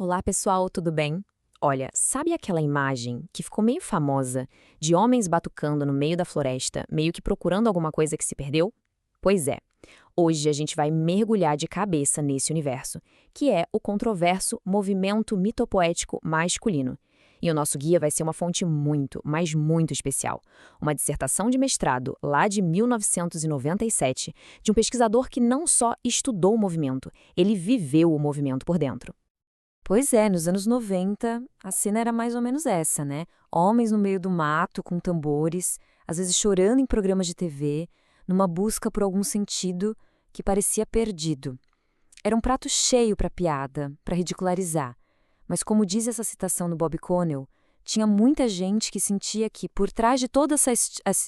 Olá, pessoal, tudo bem? Olha, sabe aquela imagem que ficou meio famosa de homens batucando no meio da floresta, meio que procurando alguma coisa que se perdeu? Pois é, hoje a gente vai mergulhar de cabeça nesse universo, que é o controverso movimento mitopoético masculino. E o nosso guia vai ser uma fonte muito, mas muito especial. Uma dissertação de mestrado, lá de 1997, de um pesquisador que não só estudou o movimento, ele viveu o movimento por dentro. Pois é, nos anos 90, a cena era mais ou menos essa, né? Homens no meio do mato, com tambores, às vezes chorando em programas de TV, numa busca por algum sentido que parecia perdido. Era um prato cheio para piada, para ridicularizar. Mas como diz essa citação no Bob Connell, tinha muita gente que sentia que, por trás de toda essa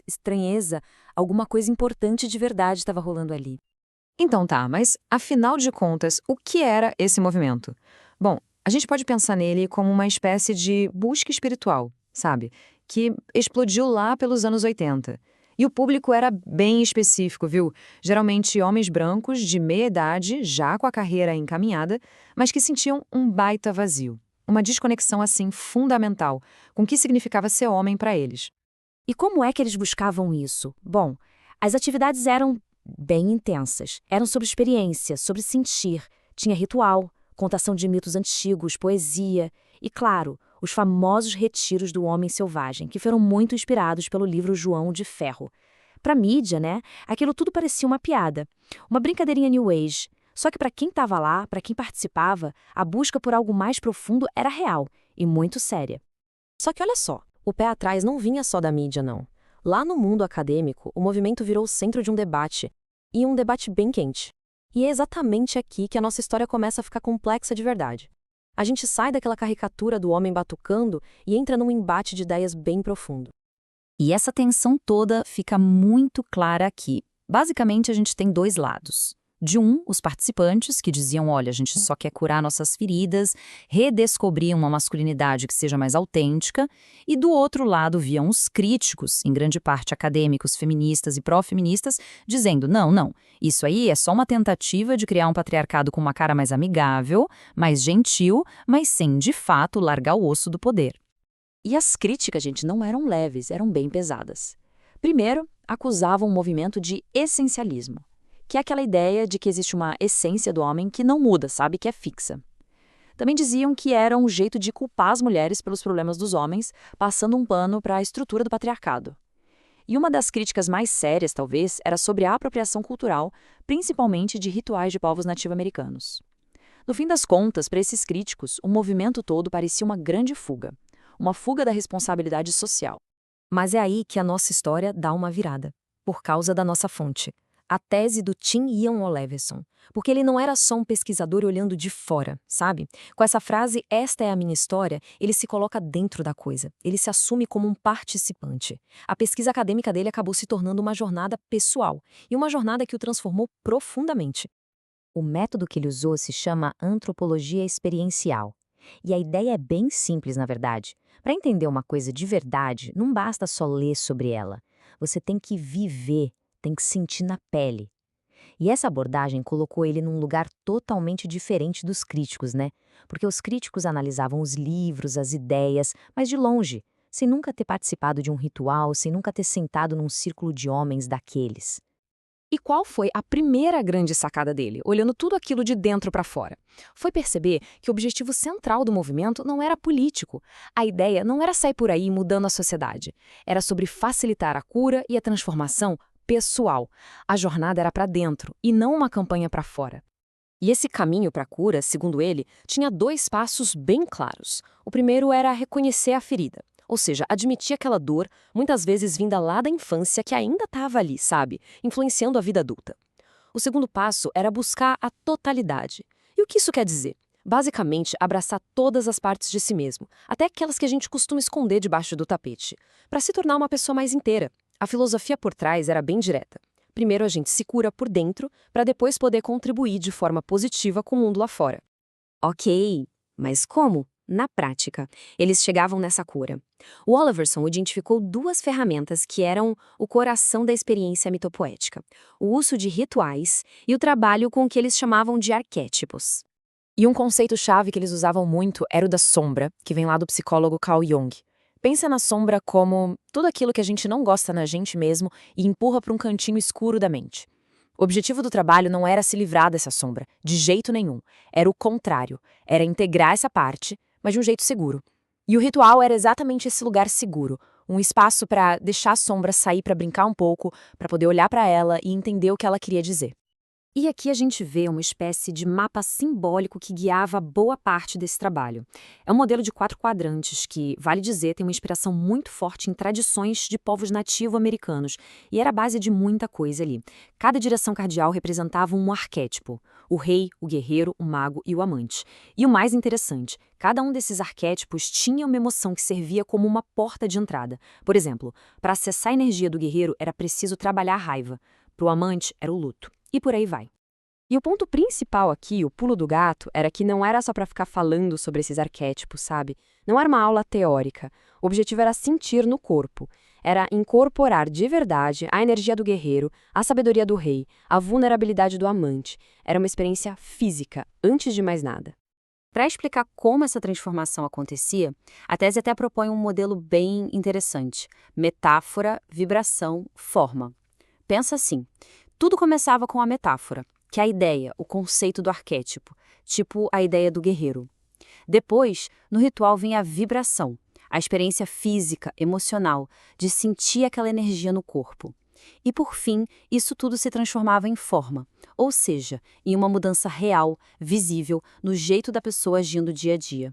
estranheza, alguma coisa importante de verdade estava rolando ali. Então tá, mas afinal de contas, o que era esse movimento? Bom, a gente pode pensar nele como uma espécie de busca espiritual, sabe? Que explodiu lá pelos anos 80. E o público era bem específico, viu? Geralmente homens brancos de meia idade, já com a carreira encaminhada, mas que sentiam um baita vazio. Uma desconexão, assim, fundamental com o que significava ser homem para eles. E como é que eles buscavam isso? Bom, as atividades eram bem intensas. Eram sobre experiência, sobre sentir. Tinha ritual, contação de mitos antigos, poesia e, claro, os famosos retiros do homem selvagem, que foram muito inspirados pelo livro João de Ferro. Para mídia, né, aquilo tudo parecia uma piada, uma brincadeirinha New Age. Só que para quem estava lá, para quem participava, a busca por algo mais profundo era real e muito séria. Só que olha só, o pé atrás não vinha só da mídia, não. Lá no mundo acadêmico, o movimento virou o centro de um debate, e um debate bem quente. E é exatamente aqui que a nossa história começa a ficar complexa de verdade. A gente sai daquela caricatura do homem batucando e entra num embate de ideias bem profundo. E essa tensão toda fica muito clara aqui. Basicamente, a gente tem dois lados. De um, os participantes que diziam, olha, a gente só quer curar nossas feridas, redescobrir uma masculinidade que seja mais autêntica, e do outro lado viam os críticos, em grande parte acadêmicos, feministas e pró-feministas, dizendo, não, isso aí é só uma tentativa de criar um patriarcado com uma cara mais amigável, mais gentil, mas sem, de fato, largar o osso do poder. E as críticas, gente, não eram leves, eram bem pesadas. Primeiro, acusavam o movimento de essencialismo, que é aquela ideia de que existe uma essência do homem que não muda, sabe, que é fixa. Também diziam que era um jeito de culpar as mulheres pelos problemas dos homens, passando um pano para a estrutura do patriarcado. E uma das críticas mais sérias, talvez, era sobre a apropriação cultural, principalmente de rituais de povos nativo-americanos. No fim das contas, para esses críticos, o movimento todo parecia uma fuga da responsabilidade social. Mas é aí que a nossa história dá uma virada, por causa da nossa fonte. A tese do Tim Ian Oleverson, porque ele não era só um pesquisador olhando de fora, sabe? Com essa frase, esta é a minha história, ele se coloca dentro da coisa, ele se assume como um participante. A pesquisa acadêmica dele acabou se tornando uma jornada pessoal, e uma jornada que o transformou profundamente. O método que ele usou se chama antropologia experiencial. E a ideia é bem simples, na verdade. Para entender uma coisa de verdade, não basta só ler sobre ela. Você tem que viver, tem que sentir na pele. E essa abordagem colocou ele num lugar totalmente diferente dos críticos, né? Porque os críticos analisavam os livros, as ideias, mas de longe, sem nunca ter participado de um ritual, sem nunca ter sentado num círculo de homens daqueles. E qual foi a primeira grande sacada dele, olhando tudo aquilo de dentro para fora? Foi perceber que o objetivo central do movimento não era político. A ideia não era sair por aí mudando a sociedade. Era sobre facilitar a cura e a transformação pessoal. A jornada era para dentro e não uma campanha para fora. E esse caminho para a cura, segundo ele, tinha dois passos bem claros. O primeiro era reconhecer a ferida. Ou seja, admitir aquela dor, muitas vezes vinda lá da infância, que ainda estava ali, sabe? Influenciando a vida adulta. O segundo passo era buscar a totalidade. E o que isso quer dizer? Basicamente, abraçar todas as partes de si mesmo, até aquelas que a gente costuma esconder debaixo do tapete, para se tornar uma pessoa mais inteira. A filosofia por trás era bem direta. Primeiro a gente se cura por dentro, para depois poder contribuir de forma positiva com o mundo lá fora. Ok, mas como? Na prática, eles chegavam nessa cura. O Oliverson identificou duas ferramentas que eram o coração da experiência mitopoética: o uso de rituais e o trabalho com o que eles chamavam de arquétipos. E um conceito-chave que eles usavam muito era o da sombra, que vem lá do psicólogo Carl Jung. Pensa na sombra como tudo aquilo que a gente não gosta na gente mesmo e empurra para um cantinho escuro da mente. O objetivo do trabalho não era se livrar dessa sombra, de jeito nenhum. Era o contrário, era integrar essa parte, mas de um jeito seguro. E o ritual era exatamente esse lugar seguro, um espaço para deixar a sombra sair para brincar um pouco, para poder olhar para ela e entender o que ela queria dizer. E aqui a gente vê uma espécie de mapa simbólico que guiava boa parte desse trabalho. É um modelo de 4 quadrantes que, vale dizer, tem uma inspiração muito forte em tradições de povos nativo-americanos e era a base de muita coisa ali. Cada direção cardial representava um arquétipo: o rei, o guerreiro, o mago e o amante. E o mais interessante, cada um desses arquétipos tinha uma emoção que servia como uma porta de entrada. Por exemplo, para acessar a energia do guerreiro era preciso trabalhar a raiva. Para o amante era o luto. E por aí vai. E o ponto principal aqui, o pulo do gato, era que não era só para ficar falando sobre esses arquétipos, sabe? Não era uma aula teórica. O objetivo era sentir no corpo. Era incorporar de verdade a energia do guerreiro, a sabedoria do rei, a vulnerabilidade do amante. Era uma experiência física, antes de mais nada. Para explicar como essa transformação acontecia, a tese até propõe um modelo bem interessante: metáfora, vibração, forma. Pensa assim. Tudo começava com a metáfora, que é a ideia, o conceito do arquétipo, tipo a ideia do guerreiro. Depois, no ritual vem a vibração, a experiência física, emocional, de sentir aquela energia no corpo. E por fim, isso tudo se transformava em forma, ou seja, em uma mudança real, visível, no jeito da pessoa agindo dia a dia.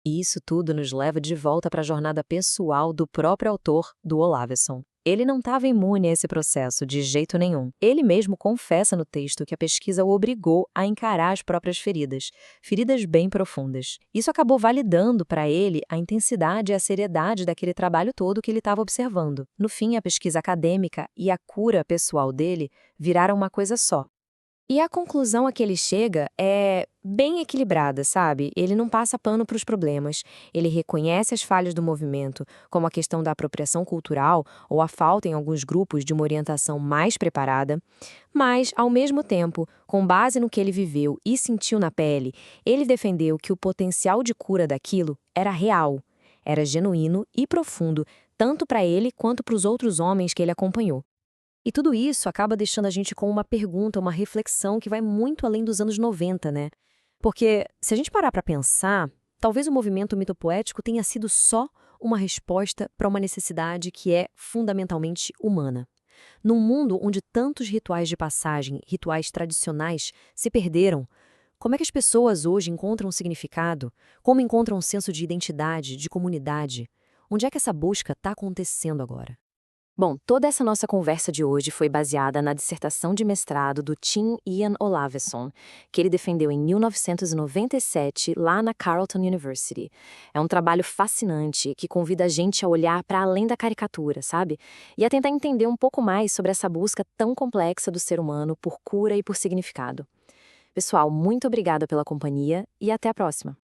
E isso tudo nos leva de volta para a jornada pessoal do próprio autor, do Olaveson. Ele não estava imune a esse processo de jeito nenhum. Ele mesmo confessa no texto que a pesquisa o obrigou a encarar as próprias feridas, feridas bem profundas. Isso acabou validando para ele a intensidade e a seriedade daquele trabalho todo que ele estava observando. No fim, a pesquisa acadêmica e a cura pessoal dele viraram uma coisa só. E a conclusão a que ele chega é bem equilibrada, sabe? Ele não passa pano para os problemas, ele reconhece as falhas do movimento, como a questão da apropriação cultural ou a falta em alguns grupos de uma orientação mais preparada, mas, ao mesmo tempo, com base no que ele viveu e sentiu na pele, ele defendeu que o potencial de cura daquilo era real, era genuíno e profundo, tanto para ele quanto para os outros homens que ele acompanhou. E tudo isso acaba deixando a gente com uma pergunta, uma reflexão que vai muito além dos anos 90, né? Porque, se a gente parar para pensar, talvez o movimento mitopoético tenha sido só uma resposta para uma necessidade que é fundamentalmente humana. Num mundo onde tantos rituais de passagem, rituais tradicionais, se perderam, como é que as pessoas hoje encontram um significado? Como encontram um senso de identidade, de comunidade? Onde é que essa busca está acontecendo agora? Bom, toda essa nossa conversa de hoje foi baseada na dissertação de mestrado do Tim Ian Olaveson, que ele defendeu em 1997 lá na Carleton University. É um trabalho fascinante que convida a gente a olhar para além da caricatura, sabe? E a tentar entender um pouco mais sobre essa busca tão complexa do ser humano por cura e por significado. Pessoal, muito obrigada pela companhia e até a próxima!